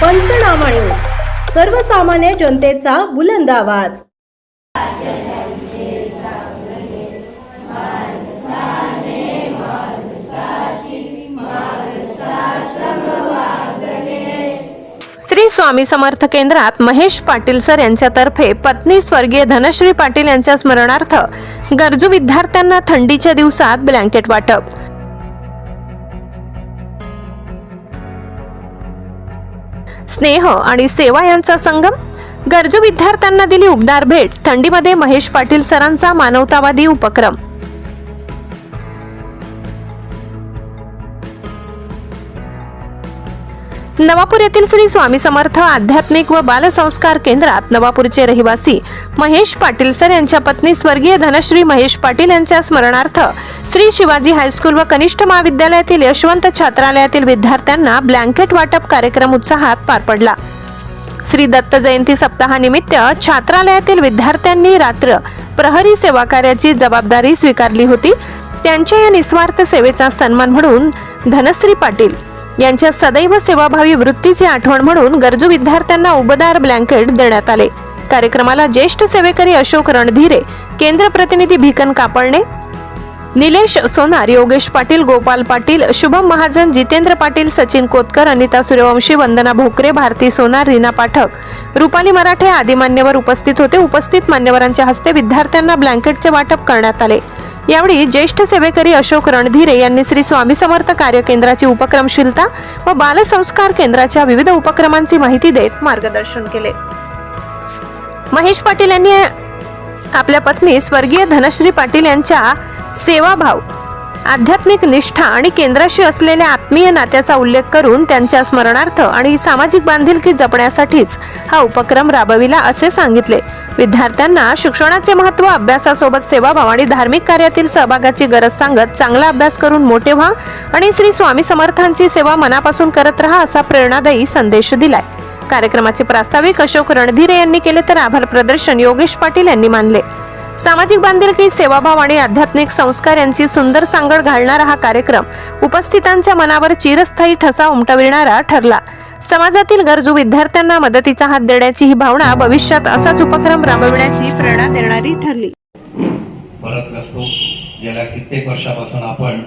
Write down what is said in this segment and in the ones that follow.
पंचनामा न्यूज, सर्वसामान्य जनतेचा बुलंद आवाज। श्री स्वामी समर्थ केंद्रात महेश पाटील सर यांच्यातर्फे पत्नी स्वर्गीय धनश्री पाटील यांच्या स्मरणार्थ गरजू विद्यार्थ्यांना थंडीच्या दिवसात ब्लँकेट वाटप। स्नेह आणि सेवा यांचा संगम, गरजू विद्यार्थ्यांना दिली उबदार भेट। थंडीमध्ये महेश पाटील सरांचा मानवतावादी उपक्रम। नवापूर येथील श्री स्वामी समर्थ आध्यात्मिक व बालसंस्कार केंद्रात नवापूरचे रहिवासी महेश पाटील सर यांच्या पत्नी स्वर्गीय धनश्री महेश पाटील यांच्या स्मरणार्थ श्री शिवाजी हायस्कूल व कनिष्ठ महाविद्यालयातील यशवंत छात्रालयातील विद्यार्थ्यांना ब्लँकेट वाटप कार्यक्रम उत्साहात पार पडला। श्री दत्त जयंती सप्ताहानिमित्त छात्रालयातील विद्यार्थ्यांनी रात्र प्रहरी सेवा कार्याची जबाबदारी स्वीकारली होती। त्यांच्या या निस्वार्थ सेवेचा सन्मान म्हणून धनश्री पाटील यांच्या सदैव सेवाभावी वृत्तीची आठवण म्हणून गरजू विद्यार्थ्यांना उबदार ब्लँकेट देण्यात आले। कार्यक्रमाला ज्येष्ठ सेवेकरी अशोक रणधीरे, केंद्र प्रतिनिधी भिकन कापडणे, निलेश सोनार, योगेश पाटील, गोपाल पाटील, शुभम महाजन, जितेंद्र पाटील, सचिन कोतकर, अनिता सूर्यवंशी, वंदना भोकरे, भारती सोनार, रीना पाठक, रुपाली मराठे आदी मान्यवर उपस्थित होते। उपस्थित मान्यवरांच्या हस्ते विद्यार्थ्यांना ब्लँकेटचे वाटप करण्यात आले। यावेळी ज्येष्ठ सेवेकरी अशोक रणधीरे यांनी श्री स्वामी समर्थ कार्य केंद्राची उपक्रमशीलता व बालसंस्कार केंद्राच्या विविध उपक्रमांची माहिती देत मार्गदर्शन केले। महेश पाटील यांनी आपल्या पत्नी स्वर्गीय धनश्री पाटील यांच्या सेवाभाव, आध्यात्मिक निष्ठा आणि केंद्राशी असलेल्या आत्मीय नात्याचा उल्लेख करून त्यांच्या स्मरणार्थ आणि सामाजिक बांधिलकी जपण्यासाठीच हा उपक्रम राबविला असे सांगितले। विद्यार्थ्यांना शिक्षणाचे महत्त्व, अभ्यासासोबत सेवाभाव आणि धार्मिक कार्यातील सहभागाची गरज सांगत चांगला अभ्यास करून मोठे व्हा आणि श्री स्वामी समर्थांची सेवा मनापासून करत राहा असा प्रेरणादायी संदेश दिलाय। कार्यक्रमाचे प्रास्ताविक अशोक रणधीरे यांनी केले तर आभार प्रदर्शन योगेश पाटील यांनी मानले। सामाजिक बांधिलकी, सेवाभाव आणि आध्यात्मिक संस्कार यांची सुंदर सांगड घालणारा हा कार्यक्रम उपस्थितांच्या मनावर चिरस्थायी ठसा उमटविणारा ठरला। समाजातील गरजू विद्यार्थ्यांना मदतीचा हात देण्याची ही भावना भविष्यात असाच उपक्रम राबविण्याची प्रेरणा देणारी ठरली। परत असतो गेल्या कित्येक वर्षापासून आपण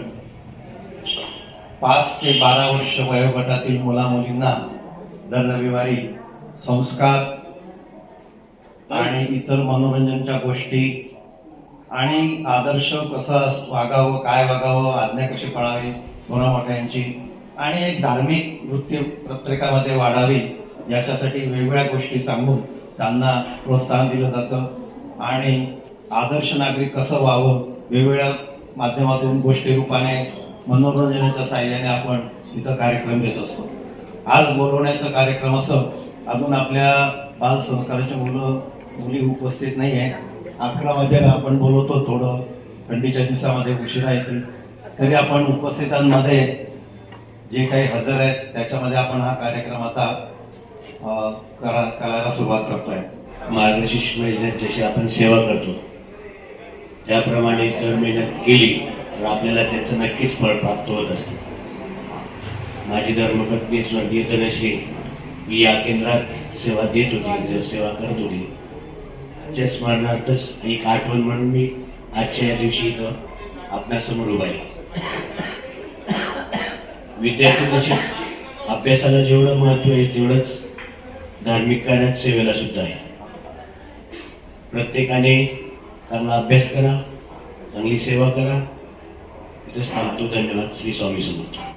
5 ते 12 वर्ष वयोगटातील मुला-मुलींना दर रविवारी संस्कार आणि इतर मनोरंजनच्या गोष्टी आणि आदर्श कसं वागावं, काय वागावं, आज्ञा कशी पाळावी मोठ्यांची आणि एक धार्मिक वृत्ती प्रत्येकामध्ये वाढावी याच्यासाठी वेगवेगळ्या गोष्टी सांगून त्यांना प्रोत्साहन दिलं जातं आणि आदर्श नागरिक कसं व्हावं वेगवेगळ्या माध्यमातून गोष्टी रूपाने मनोरंजनाच्या साहाय्याने आपण इथं कार्यक्रम घेत असतो। आज बोलवण्याचा कार्यक्रम असं अजून आपल्या बालसंस्काराच्या मुली उपस्थित नाही आहे। 11 वाजेला आपण बोलवतो, थोडं थंडीच्या दिवसामध्ये उशिरा येतील तरी आपण उपस्थितांमध्ये जे काही हजर आहेत त्याच्यामध्ये आपण हा कार्यक्रम आता करायला सुरुवात करतोय। मार्गशीर्ष महिन्यात जशी आपण सेवा करतो त्याप्रमाणे जर मेहनत केली तर आपल्याला त्याचं नक्कीच फळ प्राप्त होत असते। माझी धर्मपत्नी स्वर्गीय धनश्री ही या केंद्रात सेवा देत होती, सेवा करत होती। त्याच्या स्मरणार्थच एक आठवण म्हणून मी आजच्या या दिवशी इथं आपल्यासमोर उभा आहे। विद्यार्थी अभ्यासाला जेवढं महत्व आहे तेवढंच धार्मिक कार्यात सेवेला सुद्धा आहे। प्रत्येकाने चांगला अभ्यास करा, चांगली सेवा करा। इथंच थांबतो। धन्यवाद। श्री स्वामी समर्थ।